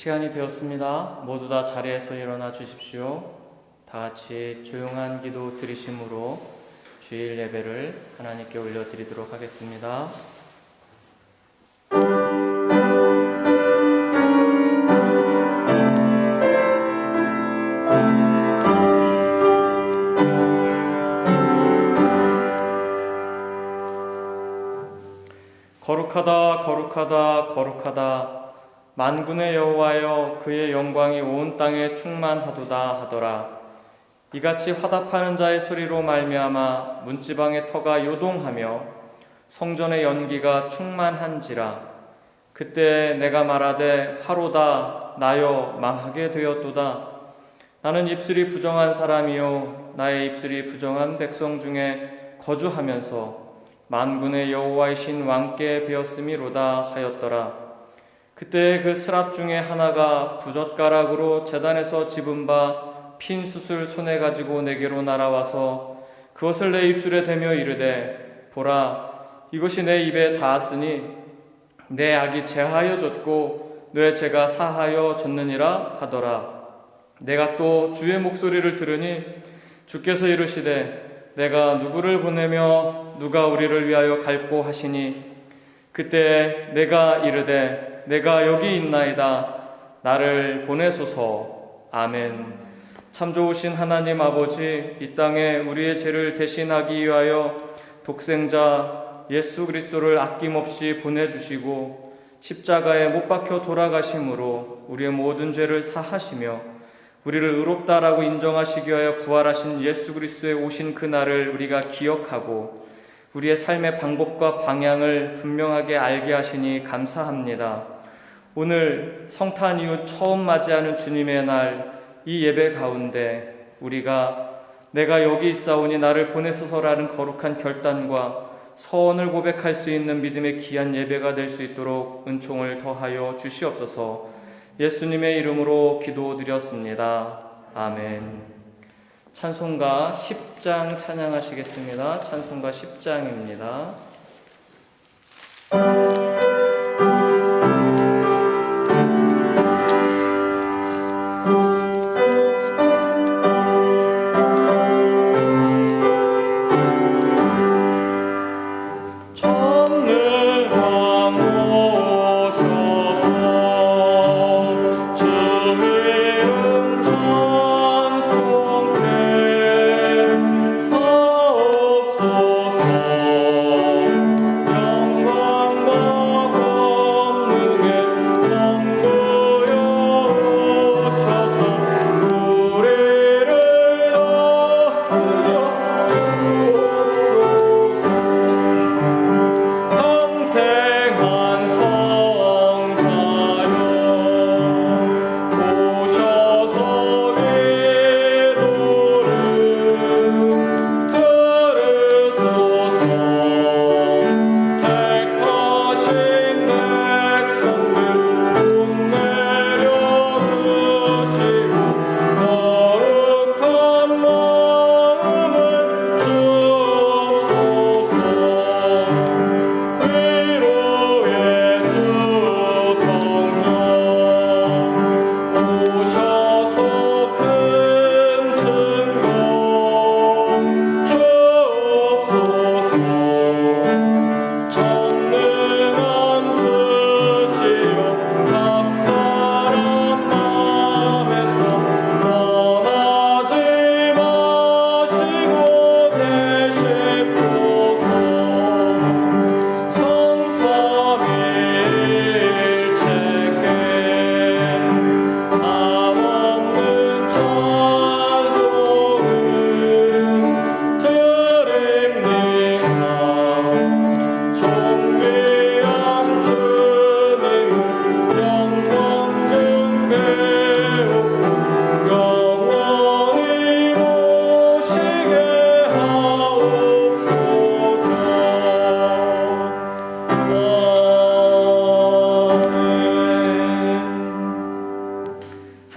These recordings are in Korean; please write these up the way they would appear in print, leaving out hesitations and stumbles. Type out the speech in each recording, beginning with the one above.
시간이 되었습니다. 모두 다 자리에서 일어나 주십시오. 다 같이 조용한 기도 드리심으로 주일 예배를 하나님께 올려드리도록 하겠습니다. 거룩하다 거룩하다 거룩하다 만군의 여호와여, 그의 영광이 온 땅에 충만하도다 하더라. 이같이 화답하는 자의 소리로 말미암아 문지방의 터가 요동하며 성전의 연기가 충만한지라. 그때 내가 말하되 화로다 나여 망하게 되었도다. 나는 입술이 부정한 사람이요 나의 입술이 부정한 백성 중에 거주하면서 만군의 여호와이신 왕께 배었음이로다 하였더라. 그때 그 스랍 중에 하나가 부젓가락으로 제단에서 집은 바 핀 숯을 손에 가지고 내게로 날아와서 그것을 내 입술에 대며 이르되, 보라, 이것이 내 입에 닿았으니 내 악이 제하여졌고 내 죄가 사하여졌느니라 하더라. 내가 또 주의 목소리를 들으니 주께서 이르시되, 내가 누구를 보내며 누가 우리를 위하여 갈꼬 하시니, 그때 내가 이르되 내가 여기 있나이다. 나를 보내소서. 아멘. 참 좋으신 하나님 아버지, 이 땅에 우리의 죄를 대신하기 위하여 독생자 예수 그리스도를 아낌없이 보내주시고 십자가에 못 박혀 돌아가심으로 우리의 모든 죄를 사하시며 우리를 의롭다라고 인정하시기 위하여 부활하신 예수 그리스도의 오신 그날을 우리가 기억하고 우리의 삶의 방법과 방향을 분명하게 알게 하시니 감사합니다. 오늘 성탄 이후 처음 맞이하는 주님의 날, 이 예배 가운데 우리가 내가 여기 있사오니 나를 보내소서라는 거룩한 결단과 서원을 고백할 수 있는 믿음의 귀한 예배가 될 수 있도록 은총을 더하여 주시옵소서. 예수님의 이름으로 기도드렸습니다. 아멘. 찬송가 10장 찬양하시겠습니다. 찬송가 10장입니다.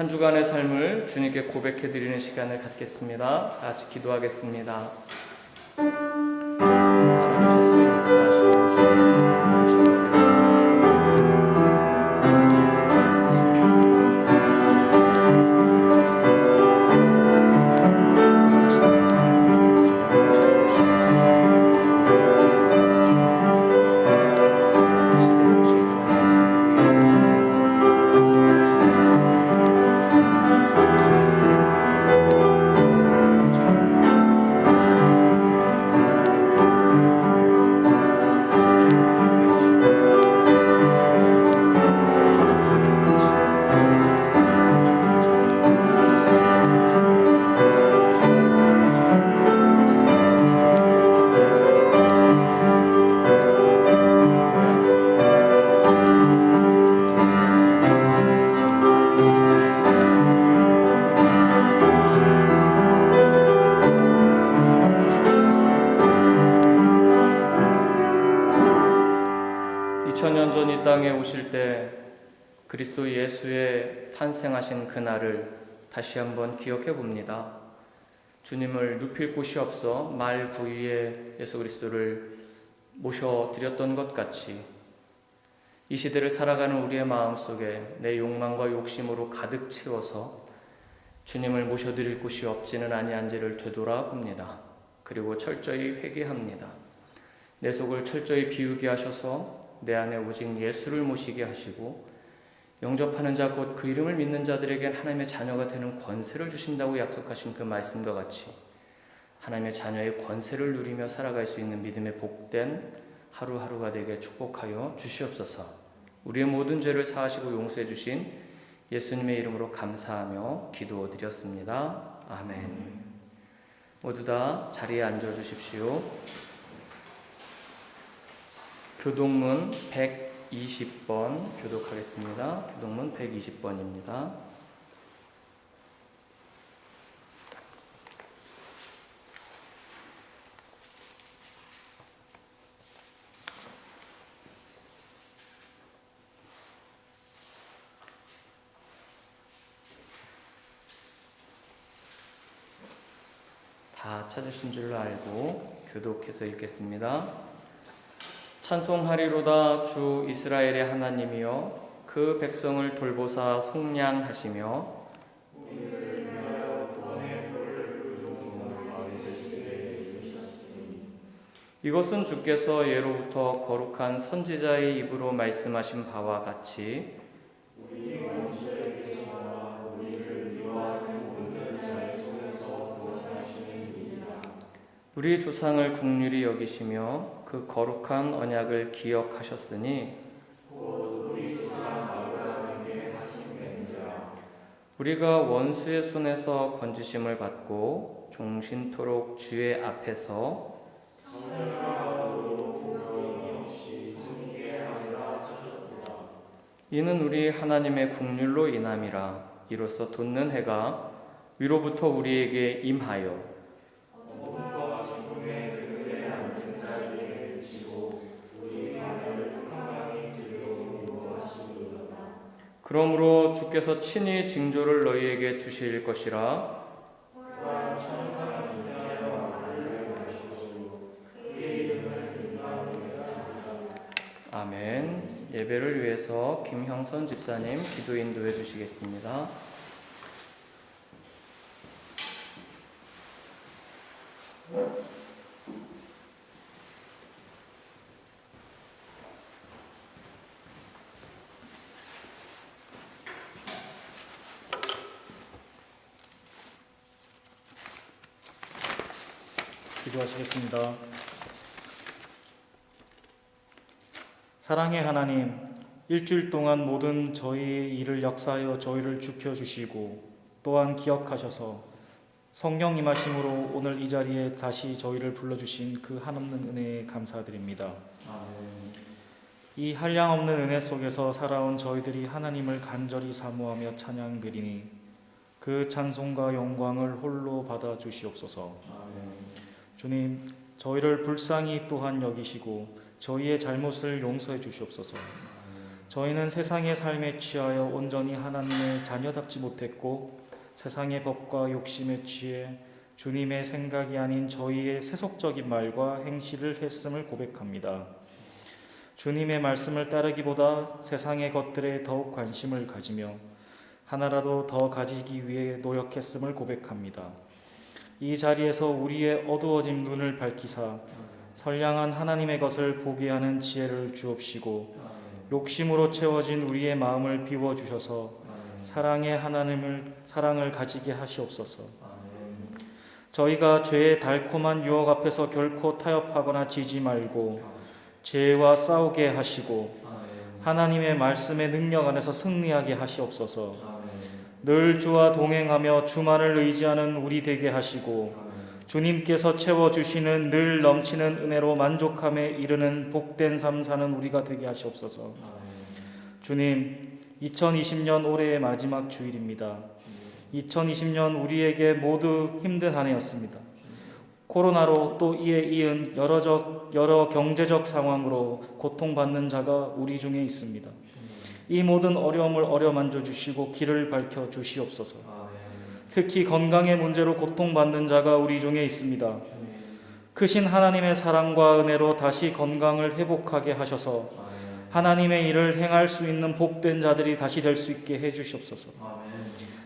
한 주간의 삶을 주님께 고백해드리는 시간을 갖겠습니다. 같이 기도하겠습니다. 살아계셔서 역사하시는 주님, 2000년 전 이 땅에 오실 때 그리스도 예수의 탄생하신 그날을 다시 한번 기억해 봅니다. 주님을 눕힐 곳이 없어 말 구유에 예수 그리스도를 모셔드렸던 것 같이 이 시대를 살아가는 우리의 마음속에 내 욕망과 욕심으로 가득 채워서 주님을 모셔드릴 곳이 없지는 아니한지를 되돌아봅니다. 그리고 철저히 회개합니다. 내 속을 철저히 비우게 하셔서 내 안에 오직 예수를 모시게 하시고 영접하는 자 곧 그 이름을 믿는 자들에겐 하나님의 자녀가 되는 권세를 주신다고 약속하신 그 말씀과 같이 하나님의 자녀의 권세를 누리며 살아갈 수 있는 믿음의 복된 하루하루가 되게 축복하여 주시옵소서. 우리의 모든 죄를 사하시고 용서해 주신 예수님의 이름으로 감사하며 기도드렸습니다. 아멘. 모두 다 자리에 앉아 주십시오. 교동문 120번 교독하겠습니다. 교동문 120번입니다. 다 찾으신 줄로 알고 교독해서 읽겠습니다. 찬송하리로다 주 이스라엘의 하나님이여 그 백성을 돌보사 속량하시며 이것은 주께서 예로부터 거룩한 선지자의 입으로 말씀하신 바와 같이 우리 조상을 긍휼히 여기시며 그 거룩한 언약을 기억하셨으니 우리가 원수의 손에서 건지심을 받고 종신토록 주의 앞에서 이는 우리 하나님의 긍휼로 인함이라. 이로써 돋는 해가 위로부터 우리에게 임하여 그러므로 주께서 친히 징조를 너희에게 주실 것이라. 아멘. 예배를 위해서 김형선 집사님 기도 인도해 주시겠습니다. 기도하시겠습니다. 사랑의 하나님, 일주일 동안 모든 저희의 일을 역사하여 저희를 지켜주시고 또한 기억하셔서 성령 임하심으로 오늘 이 자리에 다시 저희를 불러주신 그 한없는 은혜에 감사드립니다. 아멘. 이 한량없는 은혜 속에서 살아온 저희들이 하나님을 간절히 사모하며 찬양드리니 그 찬송과 영광을 홀로 받아 주시옵소서. 아멘. 주님, 저희를 불쌍히 또한 여기시고 저희의 잘못을 용서해 주시옵소서. 저희는 세상의 삶에 취하여 온전히 하나님의 자녀답지 못했고 세상의 법과 욕심에 취해 주님의 생각이 아닌 저희의 세속적인 말과 행실을 했음을 고백합니다. 주님의 말씀을 따르기보다 세상의 것들에 더욱 관심을 가지며 하나라도 더 가지기 위해 노력했음을 고백합니다. 이 자리에서 우리의 어두워진 눈을 밝히사 선량한 하나님의 것을 보게 하는 지혜를 주옵시고 욕심으로 채워진 우리의 마음을 비워주셔서 사랑의 사랑을 가지게 하시옵소서. 저희가 죄의 달콤한 유혹 앞에서 결코 타협하거나 지지 말고 죄와 싸우게 하시고 하나님의 말씀의 능력 안에서 승리하게 하시옵소서. 늘 주와 동행하며 주만을 의지하는 우리 되게 하시고 주님께서 채워주시는 늘 넘치는 은혜로 만족함에 이르는 복된 삶 사는 우리가 되게 하시옵소서. 주님, 2020년 올해의 마지막 주일입니다. 2020년 우리에게 모두 힘든 한 해였습니다. 코로나로 또 이에 이은 여러 경제적 상황으로 고통받는 자가 우리 중에 있습니다. 이 모든 어려움을 어루만져 주시고 길을 밝혀 주시옵소서. 특히 건강의 문제로 고통받는 자가 우리 중에 있습니다. 크신 하나님의 사랑과 은혜로 다시 건강을 회복하게 하셔서 하나님의 일을 행할 수 있는 복된 자들이 다시 될 수 있게 해주시옵소서.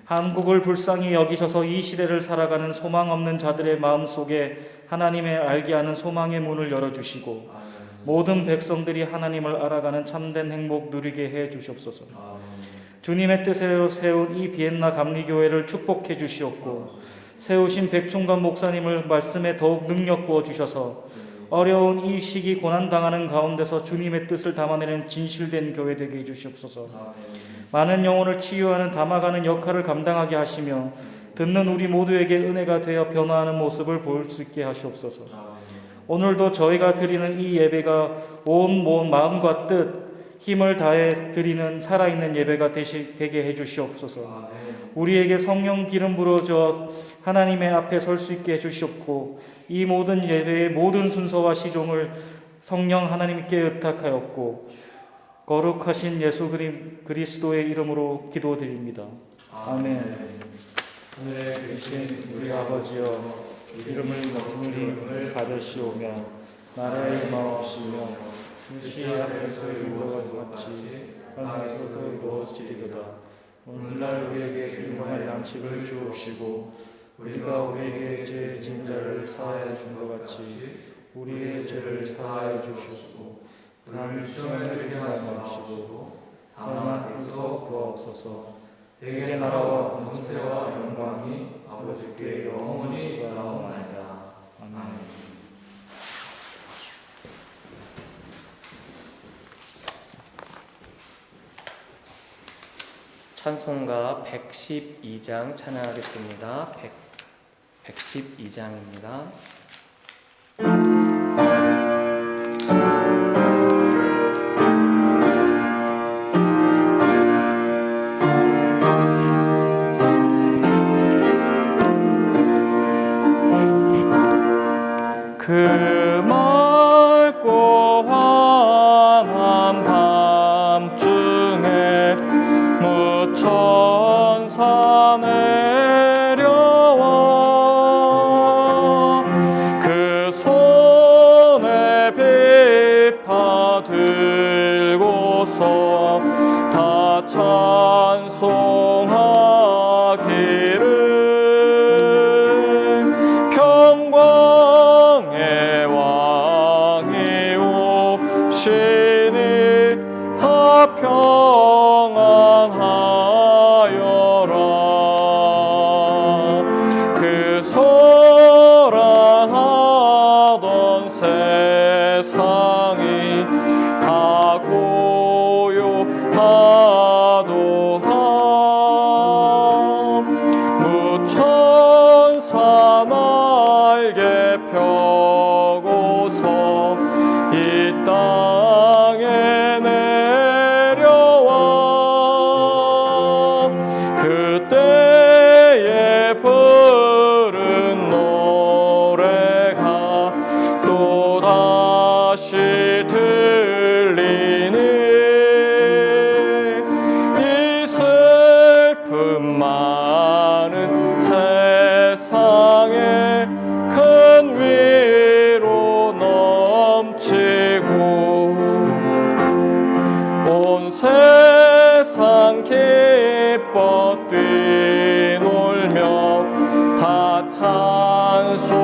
한국을 불쌍히 여기셔서 이 시대를 살아가는 소망 없는 자들의 마음속에 하나님의 알게 하는 소망의 문을 열어주시고 모든 백성들이 하나님을 알아가는 참된 행복 누리게 해주시옵소서. 주님의 뜻대로 세운 이 비엔나 감리교회를 축복해 주시옵고 세우신 백충관 목사님을 말씀에 더욱 능력 부어 주셔서 어려운 이 시기 고난당하는 가운데서 주님의 뜻을 담아내는 진실된 교회 되게 해주시옵소서. 많은 영혼을 치유하는 담아가는 역할을 감당하게 하시며 듣는 우리 모두에게 은혜가 되어 변화하는 모습을 볼 수 있게 하시옵소서. 오늘도 저희가 드리는 이 예배가 온 마음과 뜻 힘을 다해 드리는 살아있는 예배가 되게 해주시옵소서. 우리에게 성령 기름 부어져 하나님의 앞에 설 수 있게 해주시옵고 이 모든 예배의 모든 순서와 시종을 성령 하나님께 의탁하였고 거룩하신 예수 그리스도의 이름으로 기도드립니다. 아멘. 하늘에 계신 우리 아버지여, 이름을 높은 받으시오며 나라의 임하옵시며 뜻이 하늘에서 이루어진 같이 땅에서도 이루어지리로다. 오늘날 우리에게 일용할 양식을 주옵시고 우리가 우리에게 죄 지은 자를 사하여 준 것 같이 우리의 죄를 사하여 주시옵고 우리를 시험에 들이지 마시고 다만 그리스도 구하옵소서. 대개 나라와 권세와 영광이 아버지께 영원히 있사옵나이다. 아멘. 찬송가 112장 찬양하겠습니다. 112장입니다. 그 맑고 환한 밤중에 무천사 내려와 그 손에 비파 들고서 다 찬송하기를 평강의 왕이 오시니 다 평안하여라. 그 소란하던 세상이 다 고요하도다. 무천사 날개 펴고서 이 땅에 내려와 그때에 부른 노래가 또다시 들리니 이 슬픔 많은 세상에 큰 위로 넘치고 온 세상 기뻐 뛰놀며 다 찬송하도다.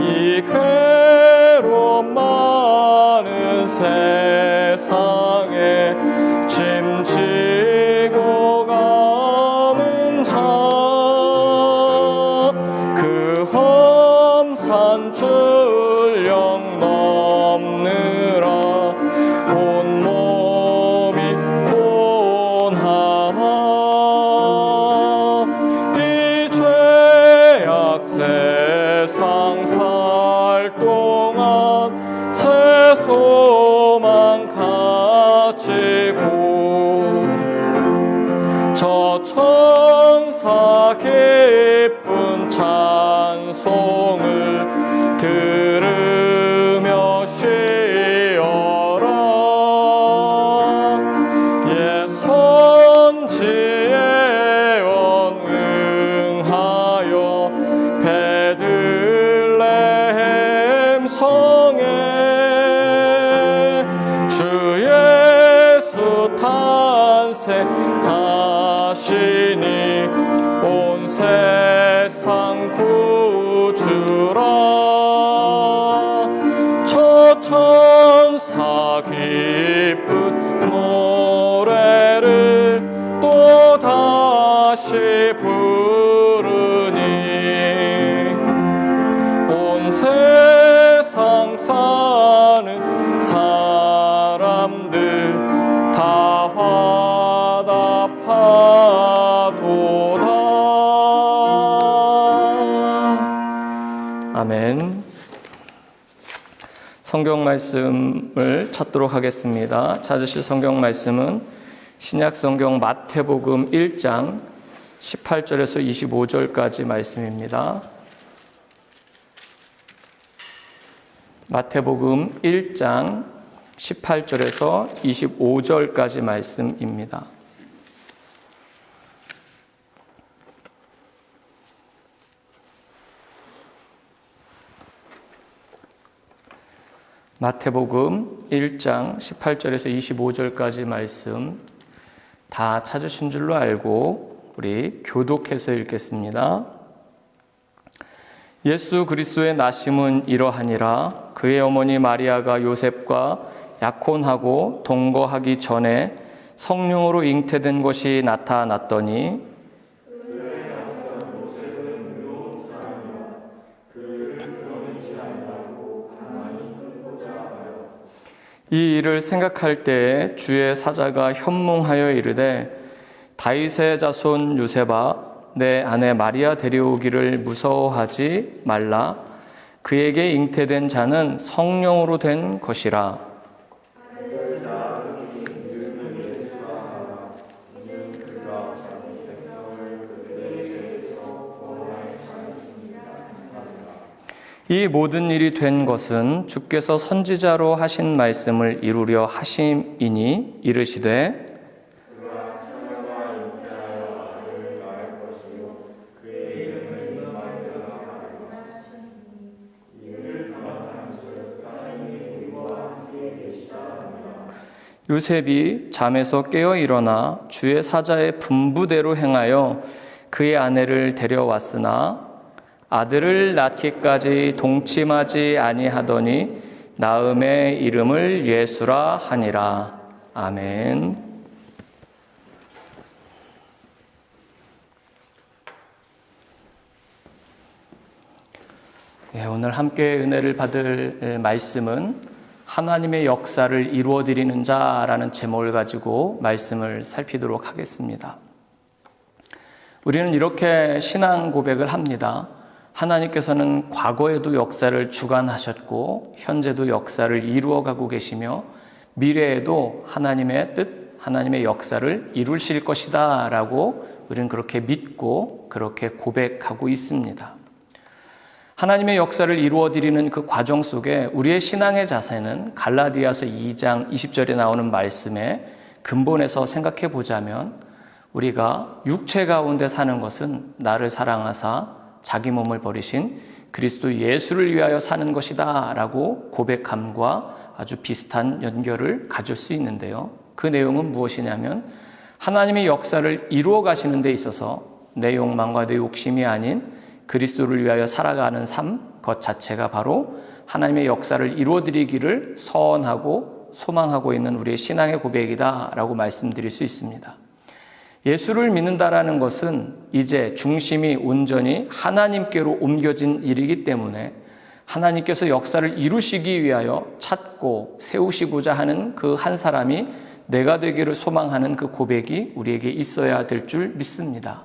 이 괴로움 많은 세상에 짐지고 가는 자 그 험산 출령 넘느라 온몸이 고난하나 이 죄악 세상 살 동안 새 소망 가지고 저 천사 찬송을 들으며 쉬어라. 예 선지에 언응하여 베들레헴 성에 주 예수 탄생하시니 온 세상 구주라. 저 천사 기쁜 노래를 또다시 부르니 온 세상 사는 사람들 다 화답하도다. 아멘. 성경 말씀을 찾도록 하겠습니다. 찾으실 성경 말씀은 신약 성경 마태복음 1장 18절에서 25절까지 말씀입니다. 마태복음 1장 18절에서 25절까지 말씀입니다. 마태복음 1장 18절에서 25절까지 말씀 다 찾으신 줄로 알고 우리 교독해서 읽겠습니다. 예수 그리스도의 나심은 이러하니라. 그의 어머니 마리아가 요셉과 약혼하고 동거하기 전에 성령으로 잉태된 것이 나타났더니 이 일을 생각할 때에 주의 사자가 현몽하여 이르되 다윗의 자손 요셉아 내 아내 마리아 데려오기를 무서워하지 말라. 그에게 잉태된 자는 성령으로 된 것이라. 이 모든 일이 된 것은 주께서 선지자로 하신 말씀을 이루려 하심이니 이르시되 요셉이 잠에서 깨어 일어나 주의 사자의 분부대로 행하여 그의 아내를 데려왔으나 아들을 낳기까지 동침하지 아니하더니 나음의 이름을 예수라 하니라. 아멘. 오늘 함께 은혜를 받을 말씀은 하나님의 역사를 이루어드리는 자라는 제목을 가지고 말씀을 살피도록 하겠습니다. 우리는 이렇게 신앙 고백을 합니다. 하나님께서는 과거에도 역사를 주관하셨고 현재도 역사를 이루어가고 계시며 미래에도 하나님의 뜻, 하나님의 역사를 이루실 것이다 라고 우리는 그렇게 믿고 그렇게 고백하고 있습니다. 하나님의 역사를 이루어드리는 그 과정 속에 우리의 신앙의 자세는 갈라디아서 2장 20절에 나오는 말씀의 근본에서 생각해 보자면 우리가 육체 가운데 사는 것은 나를 사랑하사 자기 몸을 버리신 그리스도 예수를 위하여 사는 것이다 라고 고백함과 아주 비슷한 연결을 가질 수 있는데요. 그 내용은 무엇이냐면 하나님의 역사를 이루어 가시는 데 있어서 내 욕망과 내 욕심이 아닌 그리스도를 위하여 살아가는 삶, 것 자체가 바로 하나님의 역사를 이루어드리기를 서원하고 소망하고 있는 우리의 신앙의 고백이다 라고 말씀드릴 수 있습니다. 예수를 믿는다라는 것은 이제 중심이 온전히 하나님께로 옮겨진 일이기 때문에 하나님께서 역사를 이루시기 위하여 찾고 세우시고자 하는 그 한 사람이 내가 되기를 소망하는 그 고백이 우리에게 있어야 될 줄 믿습니다.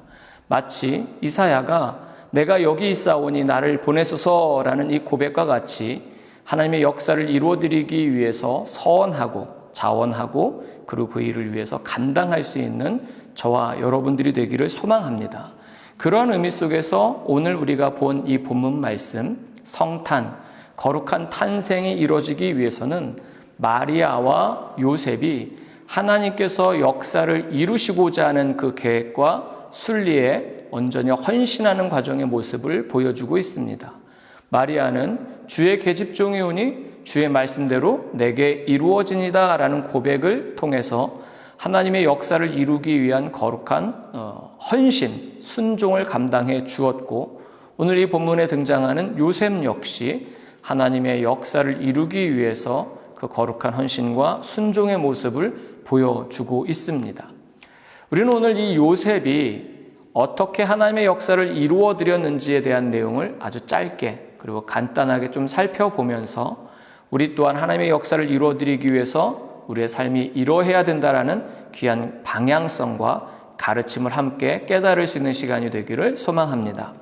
마치 이사야가 내가 여기 있사오니 나를 보내소서라는 이 고백과 같이 하나님의 역사를 이루어드리기 위해서 서원하고 자원하고 그리고 그 일을 위해서 감당할 수 있는 저와 여러분들이 되기를 소망합니다. 그런 의미 속에서 오늘 우리가 본 이 본문 말씀, 성탄, 거룩한 탄생이 이루어지기 위해서는 마리아와 요셉이 하나님께서 역사를 이루시고자 하는 그 계획과 순리에 온전히 헌신하는 과정의 모습을 보여주고 있습니다. 마리아는 주의 계집종이 오니 주의 말씀대로 내게 이루어지니다 라는 고백을 통해서 하나님의 역사를 이루기 위한 거룩한 헌신, 순종을 감당해 주었고, 오늘 이 본문에 등장하는 요셉 역시 하나님의 역사를 이루기 위해서 그 거룩한 헌신과 순종의 모습을 보여주고 있습니다. 우리는 오늘 이 요셉이 어떻게 하나님의 역사를 이루어 드렸는지에 대한 내용을 아주 짧게 그리고 간단하게 좀 살펴보면서 우리 또한 하나님의 역사를 이루어 드리기 위해서 우리의 삶이 이러해야 된다라는 귀한 방향성과 가르침을 함께 깨달을 수 있는 시간이 되기를 소망합니다.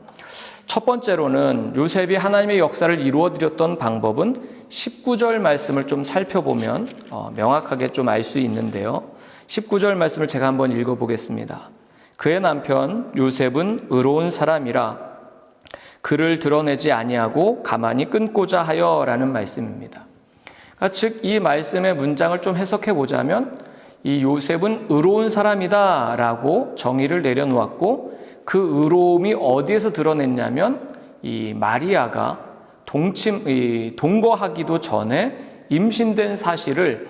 첫 번째로는 요셉이 하나님의 역사를 이루어 드렸던 방법은 19절 말씀을 좀 살펴보면 명확하게 좀 알 수 있는데요. 19절 말씀을 제가 한번 읽어보겠습니다. 그의 남편 요셉은 의로운 사람이라 그를 드러내지 아니하고 가만히 끊고자 하여 라는 말씀입니다. 즉 이 말씀의 문장을 좀 해석해 보자면 이 요셉은 의로운 사람이다 라고 정의를 내려놓았고, 그 의로움이 어디에서 드러냈냐면 이 마리아가 동거하기도 전에 임신된 사실을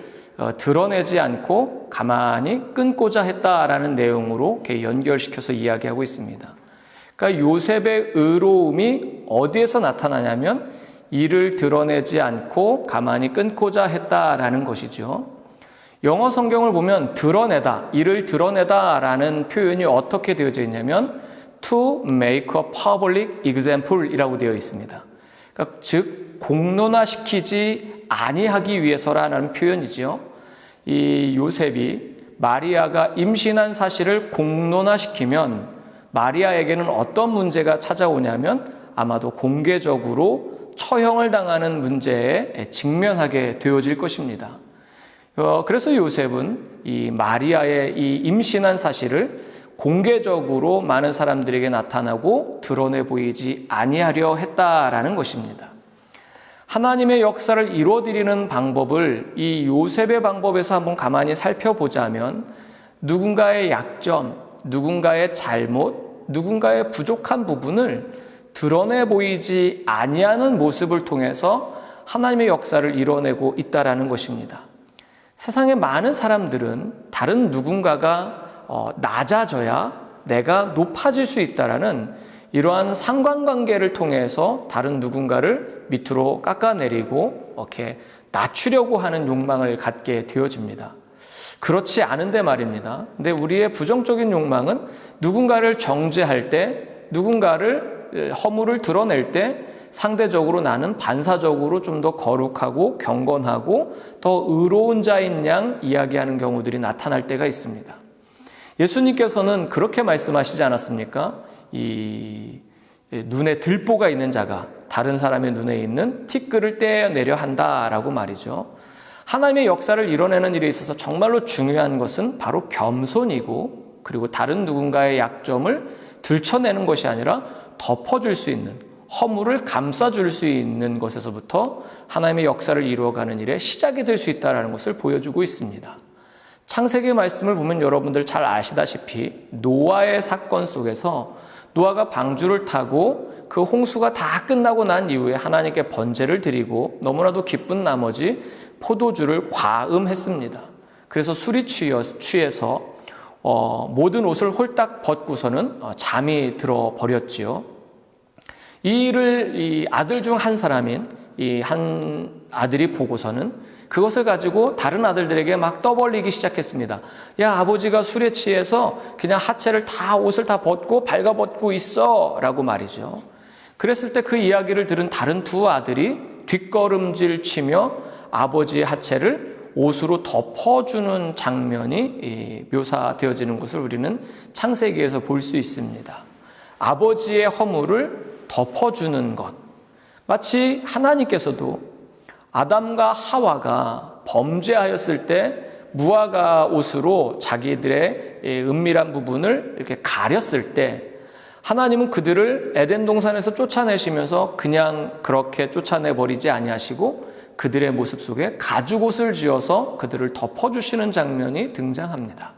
드러내지 않고 가만히 끊고자 했다라는 내용으로 이렇게 연결시켜서 이야기하고 있습니다. 그러니까 요셉의 의로움이 어디에서 나타나냐면 이를 드러내지 않고 가만히 끊고자 했다라는 것이죠. 영어 성경을 보면 드러내다, 이를 드러내다라는 표현이 어떻게 되어져 있냐면 to make a public example이라고 되어 있습니다. 그러니까 즉 공론화시키지 아니하기 위해서라는 표현이죠. 이 요셉이 마리아가 임신한 사실을 공론화시키면 마리아에게는 어떤 문제가 찾아오냐면 아마도 공개적으로 처형을 당하는 문제에 직면하게 되어질 것입니다. 그래서 요셉은 이 마리아의 이 임신한 사실을 공개적으로 많은 사람들에게 나타나고 드러내 보이지 아니하려 했다라는 것입니다. 하나님의 역사를 이루어드리는 방법을 이 요셉의 방법에서 한번 가만히 살펴보자면 누군가의 약점, 누군가의 잘못, 누군가의 부족한 부분을 드러내 보이지 아니하는 모습을 통해서 하나님의 역사를 이뤄내고 있다라는 것입니다. 세상의 많은 사람들은 다른 누군가가 낮아져야 내가 높아질 수 있다라는 이러한 상관관계를 통해서 다른 누군가를 밑으로 깎아내리고 이렇게 낮추려고 하는 욕망을 갖게 되어집니다. 그렇지 않은데 말입니다. 근데 우리의 부정적인 욕망은 누군가를 정죄할 때, 누군가를 허물을 드러낼 때 상대적으로 나는 반사적으로 좀 더 거룩하고 경건하고 더 의로운 자인 양 이야기하는 경우들이 나타날 때가 있습니다. 예수님께서는 그렇게 말씀하시지 않았습니까? 이 눈에 들보가 있는 자가 다른 사람의 눈에 있는 티끌을 떼어내려 한다라고 말이죠. 하나님의 역사를 이뤄내는 일에 있어서 정말로 중요한 것은 바로 겸손이고, 그리고 다른 누군가의 약점을 들춰내는 것이 아니라 덮어줄 수 있는, 허물을 감싸줄 수 있는 것에서부터 하나님의 역사를 이루어가는 일에 시작이 될 수 있다는 것을 보여주고 있습니다. 창세기 말씀을 보면 여러분들 잘 아시다시피 노아의 사건 속에서 노아가 방주를 타고 그 홍수가 다 끝나고 난 이후에 하나님께 번제를 드리고 너무나도 기쁜 나머지 포도주를 과음했습니다. 그래서 술이 취해서 모든 옷을 홀딱 벗고서는 잠이 들어 버렸지요. 이 일을 이 아들 중 한 사람인 이 한 아들이 보고서는 그것을 가지고 다른 아들들에게 막 떠벌리기 시작했습니다. 야, 아버지가 술에 취해서 그냥 하체를 다 옷을 다 벗고 발가벗고 있어 라고 말이죠. 그랬을 때 그 이야기를 들은 다른 두 아들이 뒷걸음질 치며 아버지의 하체를 옷으로 덮어주는 장면이 묘사되어지는 것을 우리는 창세기에서 볼 수 있습니다. 아버지의 허물을 덮어주는 것, 마치 하나님께서도 아담과 하와가 범죄하였을 때 무화과 옷으로 자기들의 은밀한 부분을 이렇게 가렸을 때 하나님은 그들을 에덴 동산에서 쫓아내시면서 그냥 그렇게 쫓아내버리지 아니하시고 그들의 모습 속에 가죽옷을 지어서 그들을 덮어주시는 장면이 등장합니다.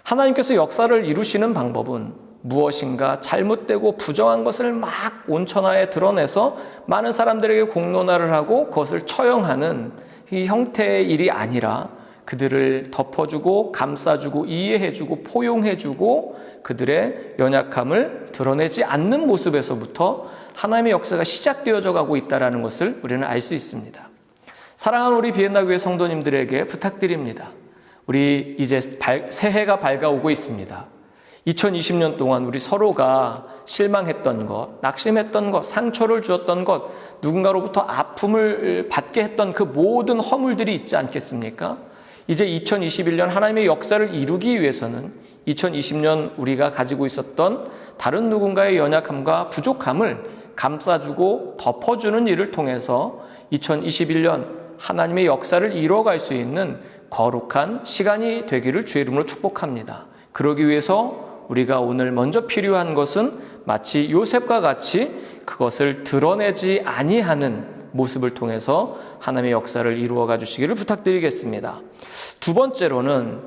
하나님께서 역사를 이루시는 방법은 무엇인가 잘못되고 부정한 것을 막 온천하에 드러내서 많은 사람들에게 공론화를 하고 그것을 처형하는 이 형태의 일이 아니라 그들을 덮어주고 감싸주고 이해해주고 포용해주고 그들의 연약함을 드러내지 않는 모습에서부터 하나님의 역사가 시작되어져 가고 있다는 것을 우리는 알 수 있습니다. 사랑하는 우리 비엔나 교회 성도님들에게 부탁드립니다. 우리 이제 새해가 밝아오고 있습니다. 2020년 동안 우리 서로가 실망했던 것, 낙심했던 것, 상처를 주었던 것, 누군가로부터 아픔을 받게 했던 그 모든 허물들이 있지 않겠습니까? 이제 2021년 하나님의 역사를 이루기 위해서는 2020년 우리가 가지고 있었던 다른 누군가의 연약함과 부족함을 감싸주고 덮어주는 일을 통해서 2021년 하나님의 역사를 이루어갈 수 있는 거룩한 시간이 되기를 주의 이름으로 축복합니다. 그러기 위해서 우리가 오늘 먼저 필요한 것은 마치 요셉과 같이 그것을 드러내지 아니하는 모습을 통해서 하나님의 역사를 이루어가 주시기를 부탁드리겠습니다. 두 번째로는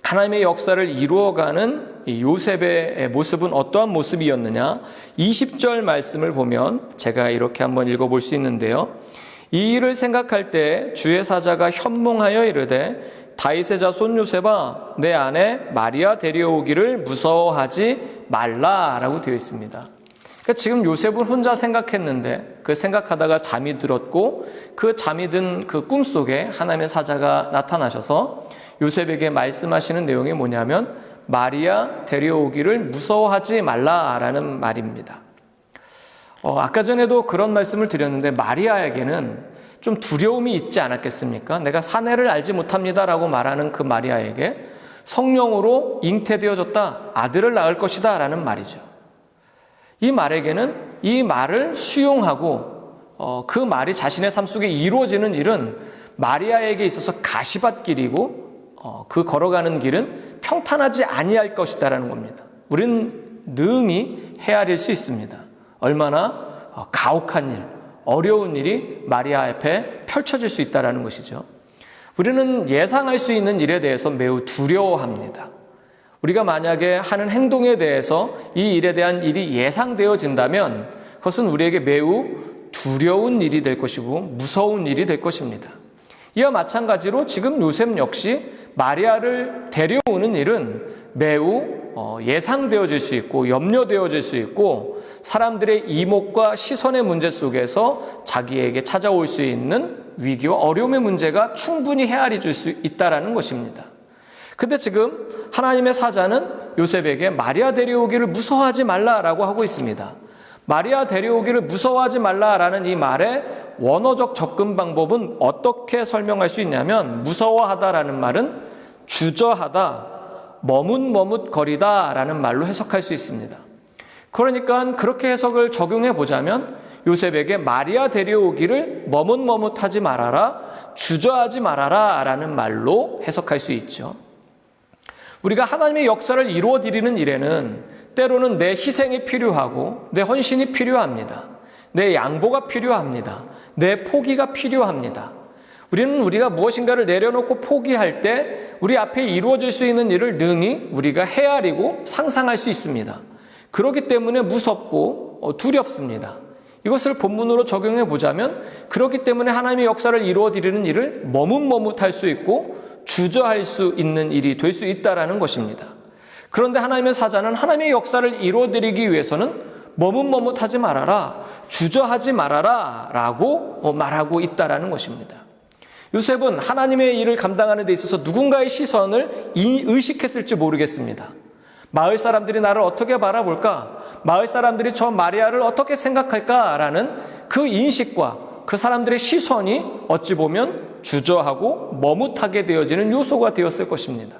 하나님의 역사를 이루어가는 이 요셉의 모습은 어떠한 모습이었느냐? 20절 말씀을 보면 제가 이렇게 한번 읽어볼 수 있는데요. 이 일을 생각할 때 주의 사자가 현몽하여 이르되 다윗의 자손 요셉아 내 아내 마리아 데려오기를 무서워하지 말라라고 되어 있습니다. 그러니까 지금 요셉은 혼자 생각했는데 그 생각하다가 잠이 들었고 그 잠이 든 그 꿈속에 하나님의 사자가 나타나셔서 요셉에게 말씀하시는 내용이 뭐냐면 마리아 데려오기를 무서워하지 말라라는 말입니다. 아까 전에도 그런 말씀을 드렸는데 마리아에게는 좀 두려움이 있지 않았겠습니까? 내가 사내를 알지 못합니다라고 말하는 그 마리아에게 성령으로 잉태되어졌다, 아들을 낳을 것이다 라는 말이죠. 이 말에게는 이 말을 수용하고 그 말이 자신의 삶 속에 이루어지는 일은 마리아에게 있어서 가시밭길이고 그 걸어가는 길은 평탄하지 아니할 것이다 라는 겁니다. 우리는 능히 헤아릴 수 있습니다. 얼마나 가혹한 일, 어려운 일이 마리아 앞에 펼쳐질 수 있다는 것이죠. 우리는 예상할 수 있는 일에 대해서 매우 두려워합니다. 우리가 만약에 하는 행동에 대해서 이 일에 대한 일이 예상되어진다면 그것은 우리에게 매우 두려운 일이 될 것이고 무서운 일이 될 것입니다. 이와 마찬가지로 지금 요셉 역시 마리아를 데려오는 일은 매우 예상되어질 수 있고 염려되어질 수 있고 사람들의 이목과 시선의 문제 속에서 자기에게 찾아올 수 있는 위기와 어려움의 문제가 충분히 헤아려 줄 수 있다는 것입니다. 근데 지금 하나님의 사자는 요셉에게 마리아 데려오기를 무서워하지 말라라고 하고 있습니다. 마리아 데려오기를 무서워하지 말라라는 이 말의 원어적 접근 방법은 어떻게 설명할 수 있냐면 무서워하다라는 말은 주저하다, 머뭇머뭇거리다 라는 말로 해석할 수 있습니다. 그러니까 그렇게 해석을 적용해 보자면 요셉에게 마리아 데려오기를 머뭇머뭇하지 말아라, 주저하지 말아라 라는 말로 해석할 수 있죠. 우리가 하나님의 역사를 이루어 드리는 일에는 때로는 내 희생이 필요하고 내 헌신이 필요합니다. 내 양보가 필요합니다. 내 포기가 필요합니다. 우리가 무엇인가를 내려놓고 포기할 때 우리 앞에 이루어질 수 있는 일을 능히 우리가 헤아리고 상상할 수 있습니다. 그렇기 때문에 무섭고 두렵습니다. 이것을 본문으로 적용해 보자면 그렇기 때문에 하나님의 역사를 이루어 드리는 일을 머뭇머뭇할 수 있고 주저할 수 있는 일이 될 수 있다는 것입니다. 그런데 하나님의 사자는 하나님의 역사를 이루어 드리기 위해서는 머뭇머뭇하지 말아라, 주저하지 말아라 라고 말하고 있다는 것입니다. 요셉은 하나님의 일을 감당하는 데 있어서 누군가의 시선을 의식했을지 모르겠습니다. 마을 사람들이 나를 어떻게 바라볼까? 마을 사람들이 저 마리아를 어떻게 생각할까라는 그 인식과 그 사람들의 시선이 어찌 보면 주저하고 머뭇하게 되어지는 요소가 되었을 것입니다.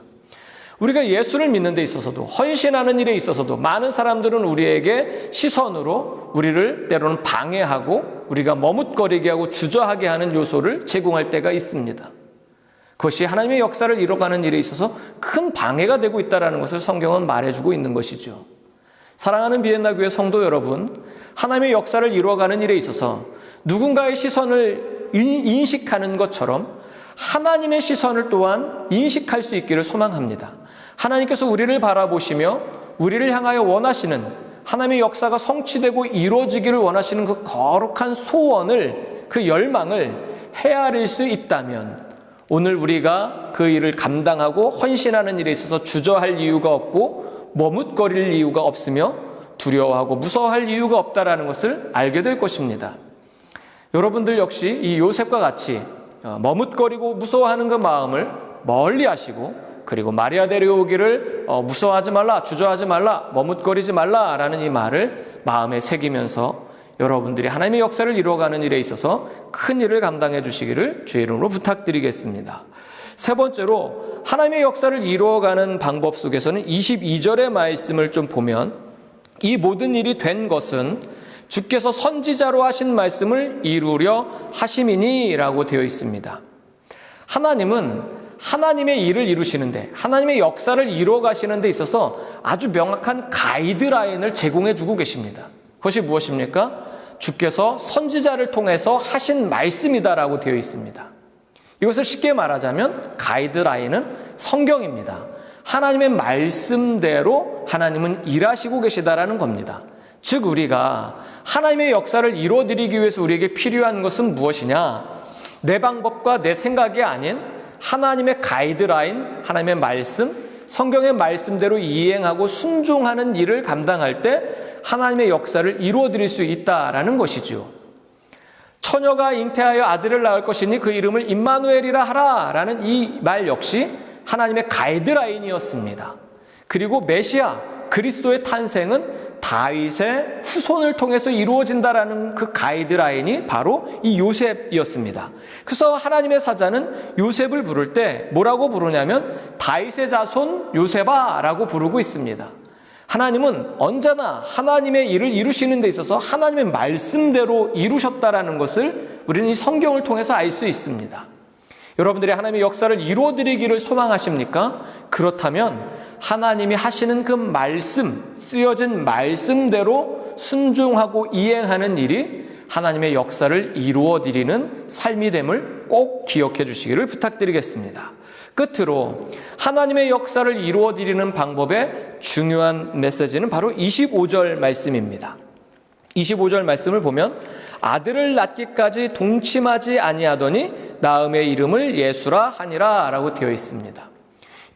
우리가 예수를 믿는 데 있어서도 헌신하는 일에 있어서도 많은 사람들은 우리에게 시선으로 우리를 때로는 방해하고 우리가 머뭇거리게 하고 주저하게 하는 요소를 제공할 때가 있습니다. 그것이 하나님의 역사를 이뤄가는 일에 있어서 큰 방해가 되고 있다는 것을 성경은 말해주고 있는 것이죠. 사랑하는 비엔나 교회 성도 여러분, 하나님의 역사를 이루어가는 일에 있어서 누군가의 시선을 인식하는 것처럼 하나님의 시선을 또한 인식할 수 있기를 소망합니다. 하나님께서 우리를 바라보시며 우리를 향하여 원하시는 하나님의 역사가 성취되고 이루어지기를 원하시는 그 거룩한 소원을, 그 열망을 헤아릴 수 있다면 오늘 우리가 그 일을 감당하고 헌신하는 일에 있어서 주저할 이유가 없고 머뭇거릴 이유가 없으며 두려워하고 무서워할 이유가 없다라는 것을 알게 될 것입니다. 여러분들 역시 이 요셉과 같이 머뭇거리고 무서워하는 그 마음을 멀리 하시고, 그리고 마리아 데려오기를 무서워하지 말라, 주저하지 말라, 머뭇거리지 말라라는 이 말을 마음에 새기면서 여러분들이 하나님의 역사를 이루어가는 일에 있어서 큰 일을 감당해 주시기를 주의 이름으로 부탁드리겠습니다. 세 번째로 하나님의 역사를 이루어가는 방법 속에서는 22절의 말씀을 좀 보면 이 모든 일이 된 것은 주께서 선지자로 하신 말씀을 이루려 하심이니라고 되어 있습니다. 하나님은 하나님의 일을 이루시는데, 하나님의 역사를 이루어 가시는 데 있어서 아주 명확한 가이드라인을 제공해 주고 계십니다. 그것이 무엇입니까? 주께서 선지자를 통해서 하신 말씀이다라고 되어 있습니다. 이것을 쉽게 말하자면 가이드라인은 성경입니다. 하나님의 말씀대로 하나님은 일하시고 계시다라는 겁니다. 즉 우리가 하나님의 역사를 이루어드리기 위해서 우리에게 필요한 것은 무엇이냐? 내 방법과 내 생각이 아닌 하나님의 가이드라인, 하나님의 말씀, 성경의 말씀대로 이행하고 순종하는 일을 감당할 때 하나님의 역사를 이루어드릴 수 있다라는 것이죠. 처녀가 잉태하여 아들을 낳을 것이니 그 이름을 임마누엘이라 하라라는 이 말 역시 하나님의 가이드라인이었습니다. 그리고 메시아, 그리스도의 탄생은 다윗의 후손을 통해서 이루어진다라는 그 가이드라인이 바로 이 요셉이었습니다. 그래서 하나님의 사자는 요셉을 부를 때 뭐라고 부르냐면 다윗의 자손 요셉아라고 부르고 있습니다. 하나님은 언제나 하나님의 일을 이루시는 데 있어서 하나님의 말씀대로 이루셨다라는 것을 우리는 이 성경을 통해서 알 수 있습니다. 여러분들이 하나님의 역사를 이루어드리기를 소망하십니까? 그렇다면 하나님이 하시는 그 말씀, 쓰여진 말씀대로 순종하고 이행하는 일이 하나님의 역사를 이루어드리는 삶이 됨을 꼭 기억해 주시기를 부탁드리겠습니다. 끝으로 하나님의 역사를 이루어드리는 방법의 중요한 메시지는 바로 25절 말씀입니다. 25절 말씀을 보면 아들을 낳기까지 동침하지 아니하더니 낳음의 이름을 예수라 하니라 라고 되어 있습니다.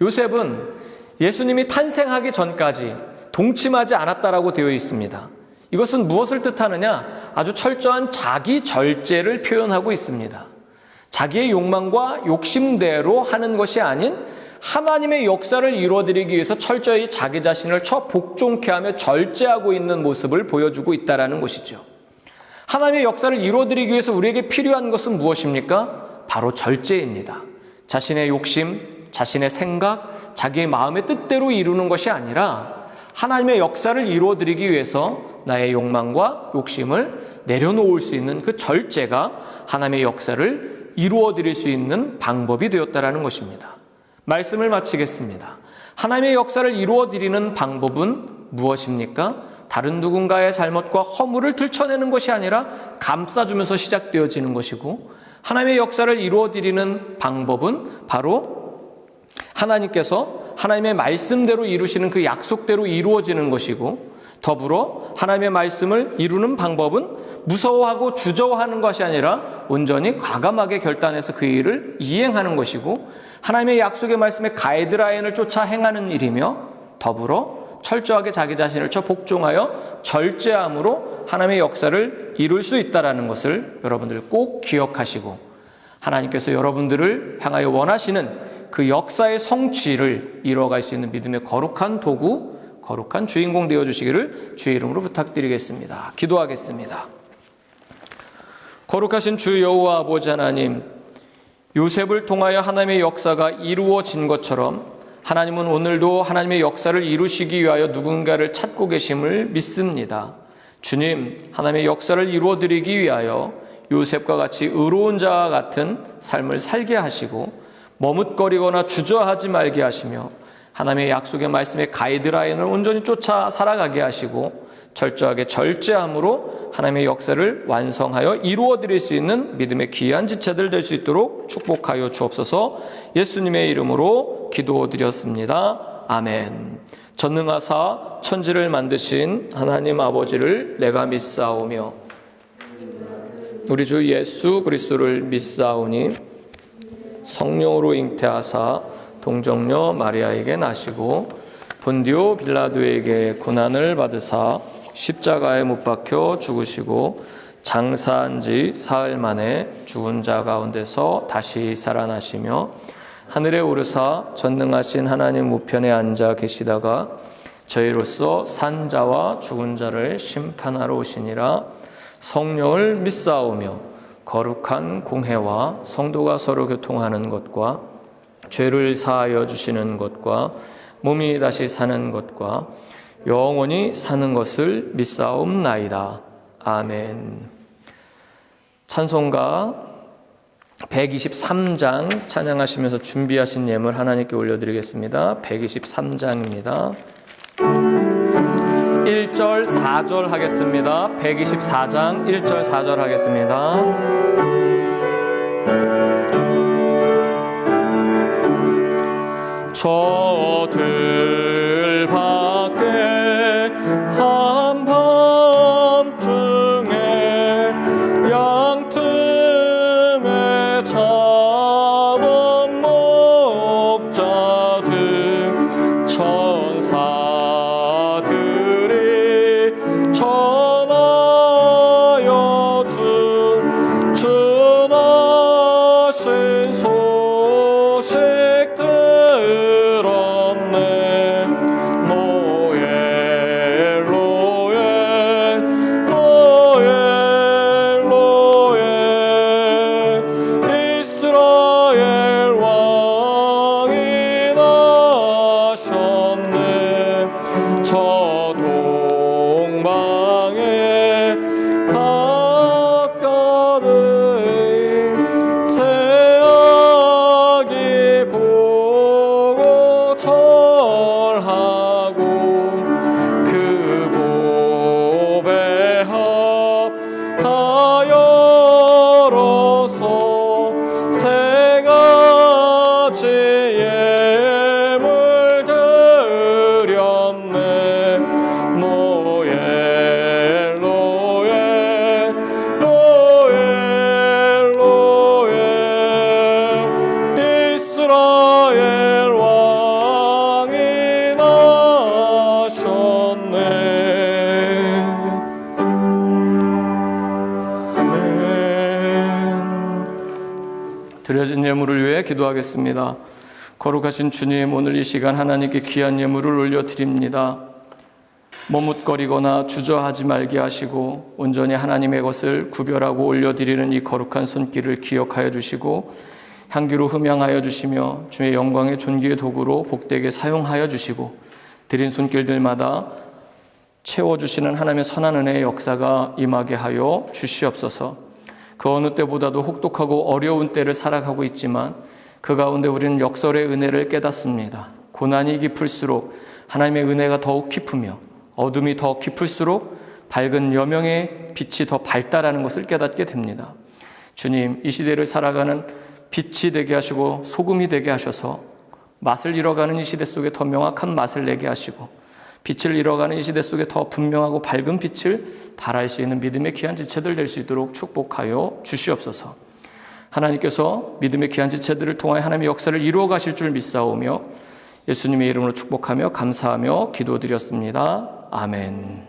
요셉은 예수님이 탄생하기 전까지 동침하지 않았다라고 되어 있습니다. 이것은 무엇을 뜻하느냐? 아주 철저한 자기 절제를 표현하고 있습니다. 자기의 욕망과 욕심대로 하는 것이 아닌 하나님의 역사를 이루어드리기 위해서 철저히 자기 자신을 복종케 하며 절제하고 있는 모습을 보여주고 있다는 것이죠. 하나님의 역사를 이루어드리기 위해서 우리에게 필요한 것은 무엇입니까? 바로 절제입니다. 자신의 욕심, 자신의 생각, 자기의 마음의 뜻대로 이루는 것이 아니라 하나님의 역사를 이루어드리기 위해서 나의 욕망과 욕심을 내려놓을 수 있는 그 절제가 하나님의 역사를 이루어드릴 수 있는 방법이 되었다는 것입니다. 말씀을 마치겠습니다. 하나님의 역사를 이루어드리는 방법은 무엇입니까? 다른 누군가의 잘못과 허물을 들춰내는 것이 아니라 감싸주면서 시작되어지는 것이고, 하나님의 역사를 이루어드리는 방법은 바로 하나님께서 하나님의 말씀대로 이루시는 그 약속대로 이루어지는 것이고, 더불어 하나님의 말씀을 이루는 방법은 무서워하고 주저하는 것이 아니라 온전히 과감하게 결단해서 그 일을 이행하는 것이고, 하나님의 약속의 말씀의 가이드라인을 쫓아 행하는 일이며, 더불어 철저하게 자기 자신을 복종하여 절제함으로 하나님의 역사를 이룰 수 있다는 것을 여러분들 꼭 기억하시고, 하나님께서 여러분들을 향하여 원하시는 그 역사의 성취를 이루어갈 수 있는 믿음의 거룩한 도구, 거룩한 주인공 되어주시기를 주의 이름으로 부탁드리겠습니다. 기도하겠습니다. 거룩하신 주 여호와 아버지 하나님, 요셉을 통하여 하나님의 역사가 이루어진 것처럼 하나님은 오늘도 하나님의 역사를 이루시기 위하여 누군가를 찾고 계심을 믿습니다. 주님, 하나님의 역사를 이루어드리기 위하여 요셉과 같이 의로운 자와 같은 삶을 살게 하시고 머뭇거리거나 주저하지 말게 하시며 하나님의 약속의 말씀의 가이드라인을 온전히 쫓아 살아가게 하시고 철저하게 절제함으로 하나님의 역사를 완성하여 이루어 드릴 수 있는 믿음의 귀한 지체들 될 수 있도록 축복하여 주옵소서. 예수님의 이름으로 기도드렸습니다. 아멘. 전능하사 천지를 만드신 하나님 아버지를 내가 믿사오며 우리 주 예수 그리스도를 믿사오니 성령으로 잉태하사 동정녀 마리아에게 나시고 본디오 빌라도에게 고난을 받으사 십자가에 못 박혀 죽으시고 장사한 지 사흘 만에 죽은 자 가운데서 다시 살아나시며 하늘에 오르사 전능하신 하나님 우편에 앉아 계시다가 저희로서 산 자와 죽은 자를 심판하러 오시니라. 성령을 믿사오며 거룩한 공회와 성도가 서로 교통하는 것과 죄를 사하여 주시는 것과 몸이 다시 사는 것과 영원히 사는 것을 믿사옵나이다. 아멘. 찬송가 123장 찬양하시면서 준비하신 예물 하나님께 올려드리겠습니다. 123장입니다. 1절 4절 하겠습니다. 124장 1절 4절 하겠습니다. 저들 밖에 한밤중에 양틈에 자던 목자들 천사들이 전하여 준 주나신 소식 들었네. 노엘 노엘 노엘 노엘 이스라엘 왕이 나셨네. 저 동방에 각별의 새아기 보고 절하고 그 보배 합하여로서 세 가지 예물 드렸네. 노엘 노엘 노엘 노엘 이스라엘 왕이 나셨네. 아멘. 드려진 예물을 위해 기도하겠습니다. 거룩하신 주님, 오늘 이 시간 하나님께 귀한 예물을 올려드립니다. 머뭇거리거나 주저하지 말게 하시고 온전히 하나님의 것을 구별하고 올려드리는 이 거룩한 손길을 기억하여 주시고 향기로 흠양하여 주시며 주의 영광의 존귀의 도구로 복되게 사용하여 주시고 드린 손길들마다 채워주시는 하나님의 선한 은혜의 역사가 임하게 하여 주시옵소서. 그 어느 때보다도 혹독하고 어려운 때를 살아가고 있지만 그 가운데 우리는 역설의 은혜를 깨닫습니다. 고난이 깊을수록 하나님의 은혜가 더욱 깊으며 어둠이 더 깊을수록 밝은 여명의 빛이 더 밝다라는 것을 깨닫게 됩니다. 주님, 이 시대를 살아가는 빛이 되게 하시고 소금이 되게 하셔서 맛을 잃어가는 이 시대 속에 더 명확한 맛을 내게 하시고 빛을 잃어가는 이 시대 속에 더 분명하고 밝은 빛을 발할 수 있는 믿음의 귀한 지체들 될 수 있도록 축복하여 주시옵소서. 하나님께서 믿음의 귀한 지체들을 통하여 하나님의 역사를 이루어 가실 줄 믿사오며 예수님의 이름으로 축복하며 감사하며 기도드렸습니다. 아멘.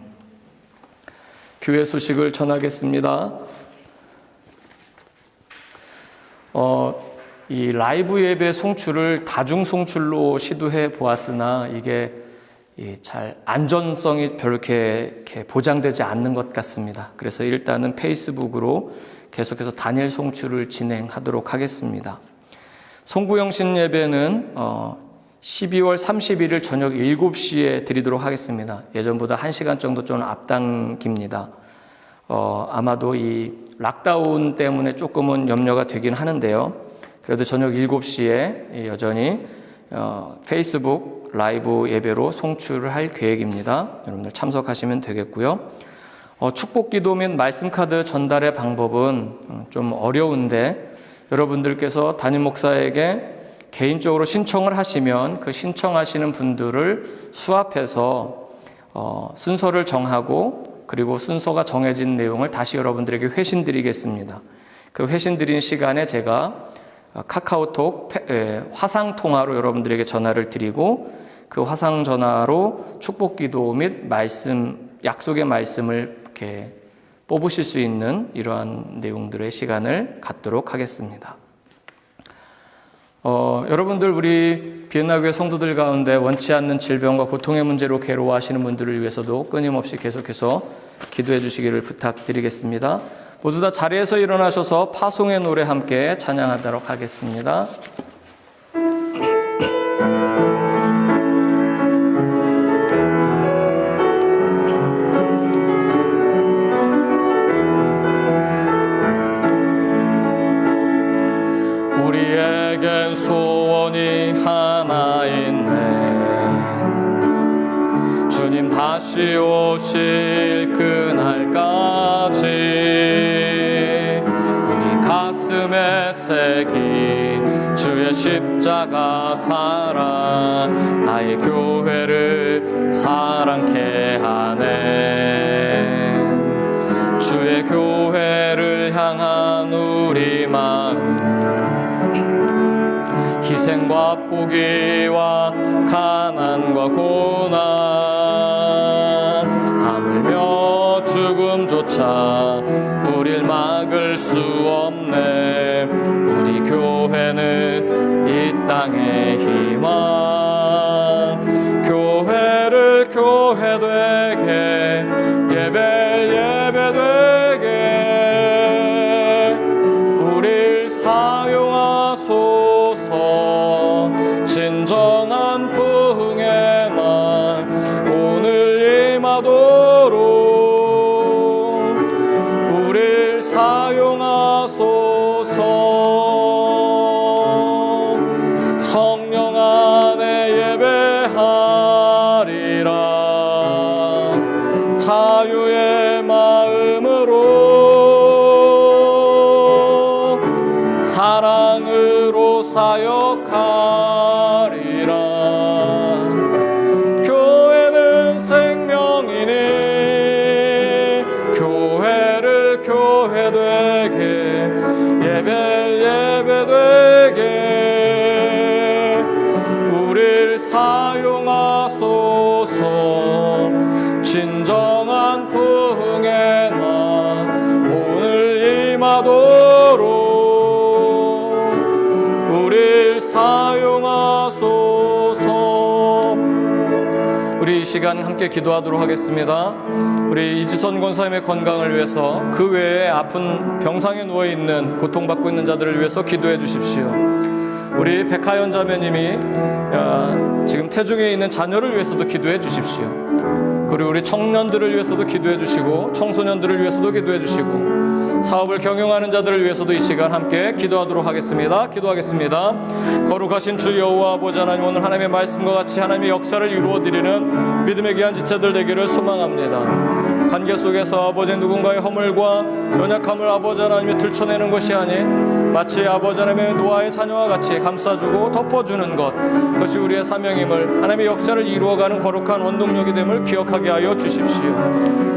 교회 소식을 전하겠습니다. 이 라이브 예배 송출을 다중 송출로 시도해 보았으나 이게 잘 안전성이 별로 이렇게 보장되지 않는 것 같습니다. 그래서 일단은 페이스북으로 계속해서 단일 송출을 진행하도록 하겠습니다. 송구영신 예배는 12월 31일 저녁 7시에 드리도록 하겠습니다. 예전보다 1시간 정도 좀 앞당깁니다. 아마도 이 락다운 때문에 조금은 염려가 되긴 하는데요. 그래도 저녁 7시에 여전히 페이스북 라이브 예배로 송출을 할 계획입니다. 여러분들 참석하시면 되겠고요. 축복기도 및 말씀카드 전달의 방법은 좀 어려운데 여러분들께서 담임 목사에게 개인적으로 신청을 하시면 그 신청하시는 분들을 수합해서 순서를 정하고 그리고 순서가 정해진 내용을 다시 여러분들에게 회신 드리겠습니다. 그 회신 드린 시간에 제가 카카오톡 화상 통화로 여러분들에게 전화를 드리고 그 화상 전화로 축복기도 및 약속의 말씀을 이렇게 뽑으실 수 있는 이러한 내용들의 시간을 갖도록 하겠습니다. 여러분들 우리 비엔나교회 성도들 가운데 원치 않는 질병과 고통의 문제로 괴로워하시는 분들을 위해서도 끊임없이 계속해서 기도해 주시기를 부탁드리겠습니다. 모두 다 자리에서 일어나셔서 파송의 노래 함께 찬양하도록 하겠습니다. 우리에겐 소원이 하나 있네. 주님 다시 오실 그날까지 우리 가슴에 새긴 주의 십자가 사랑 나의 교회를 사랑케 하네. 주의 교회를 향한 우리 마음 희생과 포기와 가난과 고난 하물며 죽음조차 우릴 막을 수 없네. 우리 교회는 이 땅의 희망 교회를 교회 되게 예배 되게 우릴 사용하소서. 진정한 부흥의 날 오늘 임하도록 우릴 사용하소서. 성령 안에 예배하리라 자유의 마음으로 사랑으로 사역하리라. 교회는 생명이니 교회를 교회 되게 예배 되게 우릴 사용하소서. 진정한 부흥의 날 오늘 임하도록 우릴 사용하소서. 우리 이 시간 함께 기도하도록 하겠습니다. 우리 이지선 권사님의 건강을 위해서 그 외에 아픈 병상에 누워있는 고통받고 있는 자들을 위해서 기도해 주십시오. 우리 백하연 자매님이 지금 태중에 있는 자녀를 위해서도 기도해 주십시오. 그리고 우리 청년들을 위해서도 기도해 주시고 청소년들을 위해서도 기도해 주시고 사업을 경영하는 자들을 위해서도 이 시간 함께 기도하도록 하겠습니다. 기도하겠습니다. 거룩하신 주 여호와 아버지 하나님, 오늘 하나님의 말씀과 같이 하나님의 역사를 이루어드리는 믿음의 귀한 지체들 되기를 소망합니다. 관계 속에서 아버지 누군가의 허물과 연약함을 아버지 하나님이 들춰내는 것이 아닌 마치 아버지 하나님의 노아의 자녀와 같이 감싸주고 덮어주는 것, 그것이 우리의 사명임을, 하나님의 역사를 이루어가는 거룩한 원동력이 됨을 기억하게 하여 주십시오.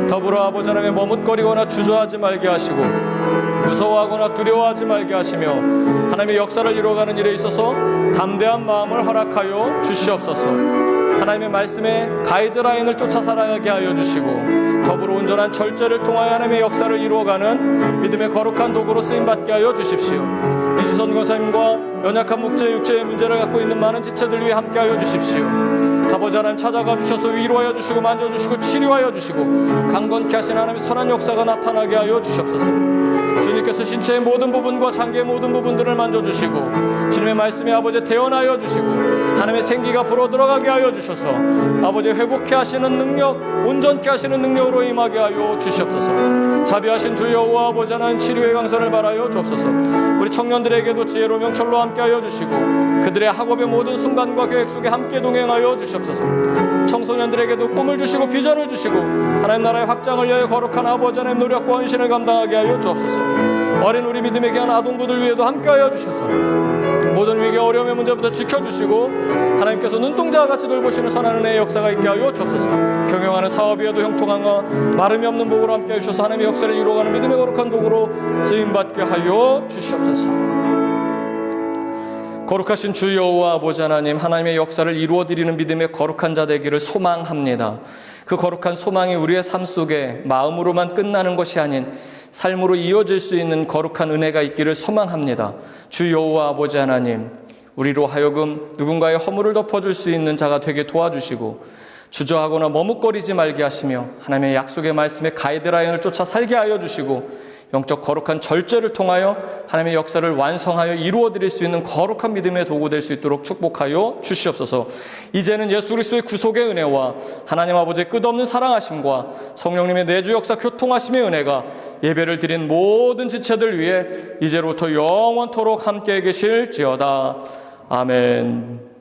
더불어 아버지 하나님의 머뭇거리거나 주저하지 말게 하시고 무서워하거나 두려워하지 말게 하시며 하나님의 역사를 이루어가는 일에 있어서 담대한 마음을 허락하여 주시옵소서. 하나님의 말씀에 가이드라인을 쫓아 살아가게 하여 주시고 더불어 온전한 절제를 통하여 하나님의 역사를 이루어가는 믿음의 거룩한 도구로 쓰임받게 하여 주십시오. 이지선 권사님과 연약한 목재 육체의 문제를 갖고 있는 많은 지체들 위해 함께 하여 주십시오. 아버지 하나님 찾아가 주셔서 위로하여 주시고 만져주시고 치료하여 주시고 강건케 하신 하나님의 선한 역사가 나타나게 하여 주시옵소서. 주님께서 신체의 모든 부분과 장기의 모든 부분들을 만져주시고 주님의 말씀에 아버지 태어나여 주시고 하나님의 생기가 불어 들어가게 하여 주셔서 아버지 회복케 하시는 능력, 온전케 하시는 능력으로 임하게 하여 주시옵소서. 자비하신 주 여호와 아버지 하나님, 치료의 강선을 바라여 주옵소서. 우리 청년들에게도 지혜로 명철로 함께하여 주시고 그들의 학업의 모든 순간과 계획 속에 함께 동행하여 주시옵소서. 청소년들에게도 꿈을 주시고 비전을 주시고 하나님 나라의 확장을 위하여 거룩한 아버지 하나님 노력과 헌신을 감당하게 하여 주옵소서. 어린 우리 믿음에 귀한 아동부들 위에도 함께하여 주셔서 모든 위기 어려움의 문제부터 지켜주시고 하나님께서 눈동자와 같이 돌보시는 선한 은혜의 역사가 있게 하여 주옵소서. 경영하는 사업이어도 형통함과 마름이 없는 복으로 함께해 주셔서 하나님의 역사를 이루어가는 믿음의 거룩한 도구로 쓰임받게 하여 주시옵소서. 거룩하신 주 여호와 아버지 하나님, 하나님의 역사를 이루어드리는 믿음의 거룩한 자 되기를 소망합니다. 그 거룩한 소망이 우리의 삶 속에 마음으로만 끝나는 것이 아닌 삶으로 이어질 수 있는 거룩한 은혜가 있기를 소망합니다. 주 여호와 아버지 하나님, 우리로 하여금 누군가의 허물을 덮어줄 수 있는 자가 되게 도와주시고 주저하거나 머뭇거리지 말게 하시며 하나님의 약속의 말씀에 가이드라인을 쫓아 살게 하여 주시고 영적 거룩한 절제를 통하여 하나님의 역사를 완성하여 이루어드릴 수 있는 거룩한 믿음의 도구 될 수 있도록 축복하여 주시옵소서. 이제는 예수 그리스도의 구속의 은혜와 하나님 아버지의 끝없는 사랑하심과 성령님의 내주 역사 교통하심의 은혜가 예배를 드린 모든 지체들 위해 이제로부터 영원토록 함께 계실지어다. 아멘.